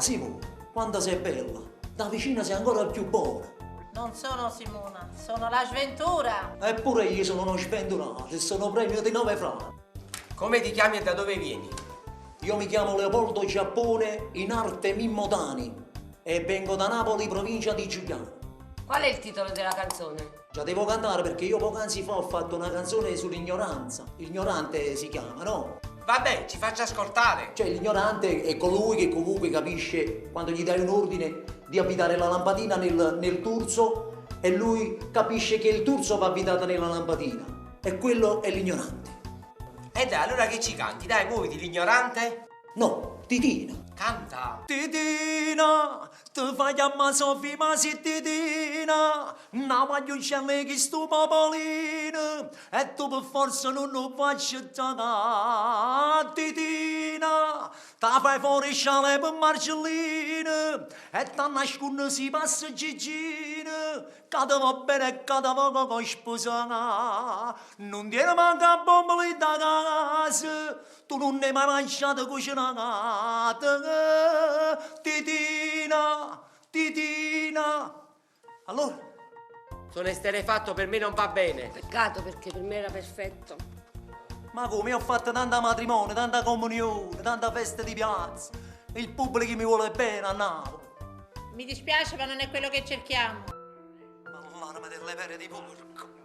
Simone, quanto sei bella. Da vicina sei ancora più buona. Non sono Simona, sono la Sventura. Eppure io sono uno sventurato e sono premio di 9 franchi. Come ti chiami e da dove vieni? Io mi chiamo Leopoldo Giappone, in arte Mimmo Tani, e vengo da Napoli, provincia di Giuliano. Qual è il titolo della canzone? Già devo cantare perché io poc'anzi fa ho fatto una canzone sull'ignoranza. Ignorante si chiama, no? Vabbè, ci faccia ascoltare. Cioè l'ignorante è colui che comunque capisce quando gli dai un ordine di avvitare la lampadina nel turzo e lui capisce che il turzo va avvitato nella lampadina. E quello è l'ignorante. E dai, allora che ci canti? Dai, muoviti, l'ignorante. No, Titina. Canta. Titina, ti fai chiamare Sofì, ma sei Titina. Non voglio uscire che sto popolino. E tu per forza non lo faccio giocare. Titina, ti fai fuori sciale per Marcellino. E ti nascono si passa Gigino. Cada va bene e cada va con sposare. Non ti manca bombole da casa. Tu non ne hai mai mangiato cucinata. Titina, Titina. Allora? Sono esterefatto, per me non va bene. Peccato perché per me era perfetto. Ma come ho fatto tanta matrimonio, tanta comunione, tanta festa di piazza. Il pubblico mi vuole bene a Napoli. Mi dispiace, ma non è quello che cerchiamo. Ma l'anima delle pere di porco.